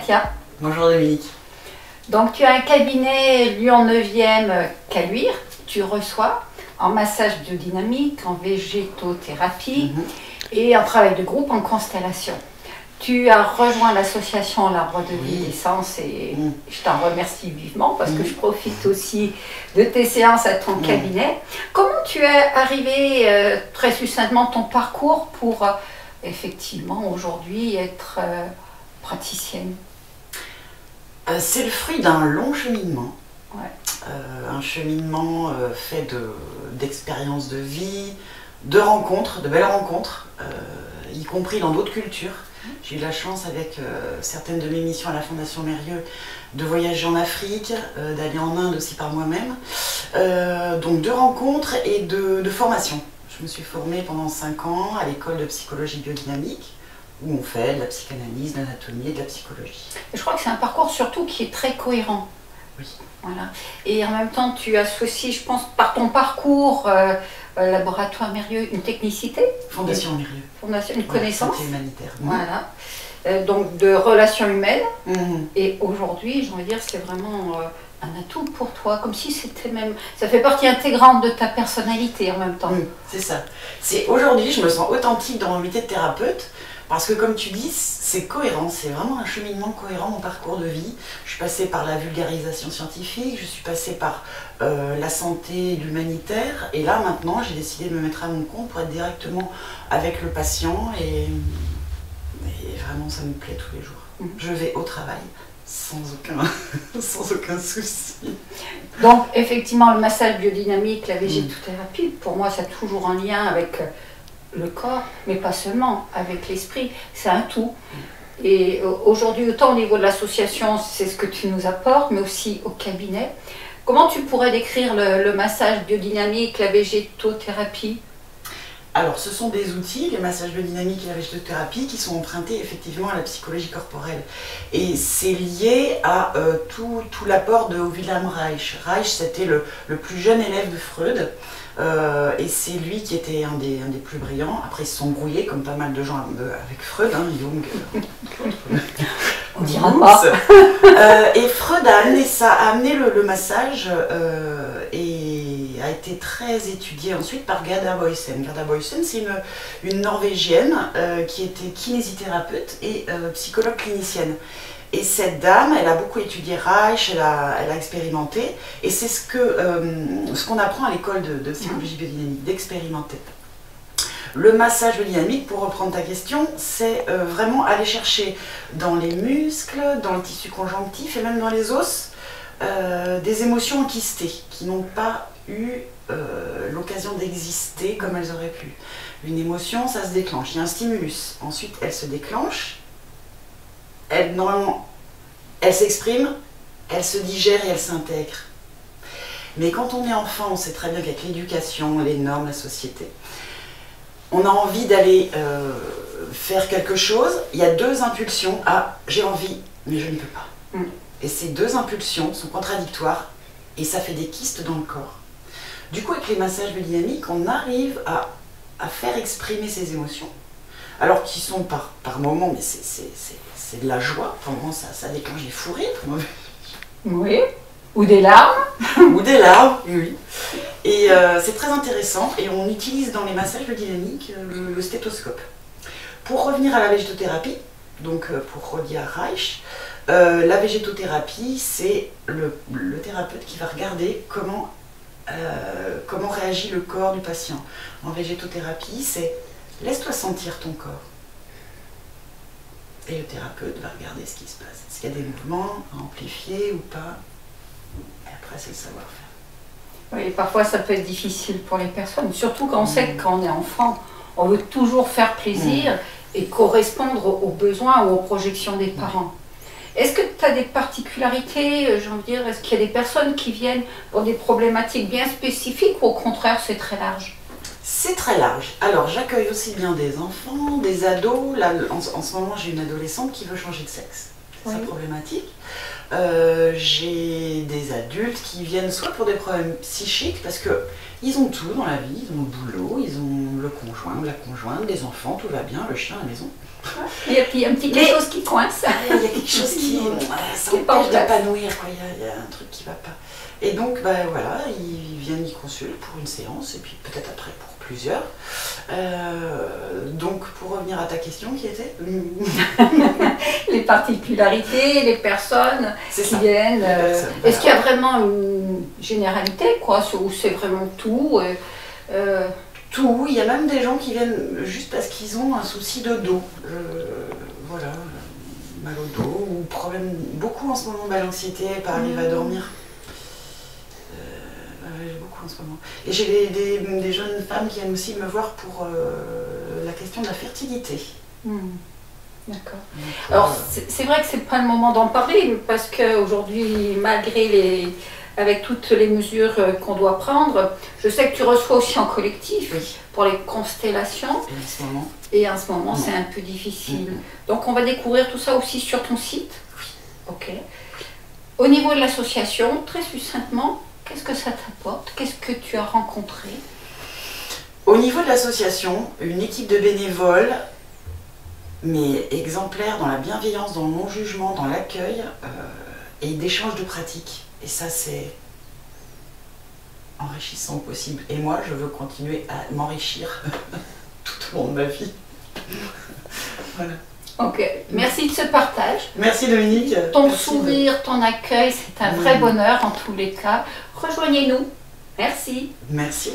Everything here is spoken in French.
Katia. Bonjour Dominique. Donc tu as un cabinet Lyon 9e Caluire. Tu reçois en massage biodynamique, en végétothérapie et en travail de groupe en constellation. Tu as rejoint l'association L'Arbre de Vie d'Essence et je t'en remercie vivement parce que je profite aussi de tes séances à ton cabinet. Comment tu es arrivé très succinctement ton parcours pour effectivement aujourd'hui être praticienne? C'est le fruit d'un long cheminement. Ouais. Un cheminement fait d'expériences de vie, de rencontres, de belles rencontres, y compris dans d'autres cultures. J'ai eu la chance avec certaines de mes missions à la Fondation Mérieux de voyager en Afrique, d'aller en Inde aussi par moi-même. Donc de rencontres et de formation. Je me suis formée pendant 5 ans à l'école de psychologie biodynamique où on fait de la psychanalyse, de l'anatomie et de la psychologie. Je crois que c'est un parcours surtout qui est très cohérent. Oui. Voilà. Et en même temps, tu associes, je pense, par ton parcours, laboratoire Mérieux, une technicité. Fondation Mérieux. Fondation, une connaissance. Santé humanitaire. Voilà. Donc de relations humaines. Et aujourd'hui, j'ai envie de dire, c'est vraiment un atout pour toi, comme si c'était même... Ça fait partie intégrante de ta personnalité en même temps. C'est ça. Aujourd'hui, je me sens authentique dans mon métier de thérapeute. Parce que comme tu dis, c'est cohérent, c'est vraiment un cheminement cohérent, mon parcours de vie. Je suis passée par la vulgarisation scientifique, je suis passée par la santé, l'humanitaire, et là maintenant j'ai décidé de me mettre à mon compte pour être directement avec le patient, et vraiment ça me plaît tous les jours. Je vais au travail sans aucun souci. Donc effectivement le massage biodynamique, la végétothérapie, pour moi c'est toujours en lien avec le corps, mais pas seulement, avec l'esprit, c'est un tout. Et aujourd'hui, autant au niveau de l'association, c'est ce que tu nous apportes, mais aussi au cabinet. Comment tu pourrais décrire le massage biodynamique, la végétothérapie? Alors, ce sont des outils, les massages biodynamiques et la végétothérapie, qui sont empruntés effectivement à la psychologie corporelle. Et c'est lié à tout l'apport de Wilhelm Reich. Reich, c'était le plus jeune élève de Freud. Et c'est lui qui était un des plus brillants. Après, ils se sont brouillés, comme pas mal de gens avec Freud, Jung. On dira pas. Et Freud a amené ça, a amené le massage et a été très étudié ensuite par Gerda Boysen. Gerda Boysen, c'est une Norvégienne qui était kinésithérapeute et psychologue clinicienne. Et cette dame, elle a beaucoup étudié Reich, elle a expérimenté, et c'est ce qu'on apprend à l'école de psychologie biodynamique, d'expérimenter. Le massage biodynamique, pour reprendre ta question, c'est vraiment aller chercher dans les muscles, dans le tissu conjonctif et même dans les os, des émotions enquistées qui n'ont pas eu l'occasion d'exister comme elles auraient pu. Une émotion, ça se déclenche, il y a un stimulus, ensuite elle se déclenche. Normalement, elle s'exprime, elle se digère et elle s'intègre. Mais quand on est enfant, on sait très bien qu'avec l'éducation, les normes, la société, on a envie d'aller faire quelque chose. Il y a 2 impulsions. Ah, j'ai envie, mais je ne peux pas. Et ces 2 impulsions sont contradictoires et ça fait des kystes dans le corps. Du coup, avec les massages biodynamiques, on arrive à faire exprimer ces émotions. Alors qu'ils sont par moments, mais c'est de la joie, par moments ça déclenche des fous rires. Oui, ou des larmes. Ou des larmes, oui. Et c'est très intéressant, et on utilise dans les massages biodynamiques le stéthoscope. Pour revenir à la végétothérapie, donc pour redire Reich, la végétothérapie, c'est le thérapeute qui va regarder comment réagit le corps du patient. En végétothérapie, c'est laisse-toi sentir ton corps. Et le thérapeute va regarder ce qui se passe. Est-ce qu'il y a des mouvements à amplifier ou pas? Et après, c'est le savoir-faire. Oui, parfois ça peut être difficile pour les personnes, surtout quand on sait que quand on est enfant, on veut toujours faire plaisir et correspondre aux besoins ou aux projections des parents. Est-ce que tu as des particularités, j'ai envie de dire, est-ce qu'il y a des personnes qui viennent pour des problématiques bien spécifiques ou au contraire c'est très large? C'est très large. Alors, j'accueille aussi bien des enfants, des ados. Là, en ce moment, j'ai une adolescente qui veut changer de sexe. C'est sa problématique. J'ai des adultes qui viennent soit pour des problèmes psychiques, parce que ils ont tout dans la vie, ils ont le boulot, ils ont le conjoint ou la conjointe, des enfants, tout va bien, le chien à la maison. Et puis il y a un petit quelque chose qui coince. Il y a quelque chose qui s'empêche d'épanouir, quoi. Il y a un truc qui va pas. Et donc, bah, voilà, ils viennent y consulter pour une séance, et puis peut-être après pour plusieurs. Donc, pour revenir à ta question qui était Les particularités, les personnes qui viennent. Est-ce qu'il y a vraiment une généralité, quoi, ou c'est vraiment tout Tout, il y a même des gens qui viennent juste parce qu'ils ont un souci de dos. Voilà, mal au dos, ou problème, beaucoup en ce moment, l'anxiété, pas arriver à dormir. Beaucoup en ce moment. Et j'ai des jeunes femmes qui viennent aussi me voir pour la question de la fertilité. D'accord. Alors c'est vrai que c'est pas le moment d'en parler, parce qu'aujourd'hui, avec toutes les mesures qu'on doit prendre, je sais que tu reçois aussi en collectif pour les constellations. Et en ce moment, c'est un peu difficile. Donc on va découvrir tout ça aussi sur ton site. Ok. Au niveau de l'association, très succinctement, qu'est-ce que ça t'apporte? Qu'est-ce que tu as rencontré? Au niveau de l'association, une équipe de bénévoles, mais exemplaires dans la bienveillance, dans le non-jugement, dans l'accueil et d'échange de pratiques. Et ça, c'est enrichissant au possible. Et moi, je veux continuer à m'enrichir tout au long de ma vie. Voilà. Ok, merci de ce partage. Merci Dominique. Ton sourire, ton accueil, c'est un vrai bonheur en tous les cas. Rejoignez-nous. Merci. Merci.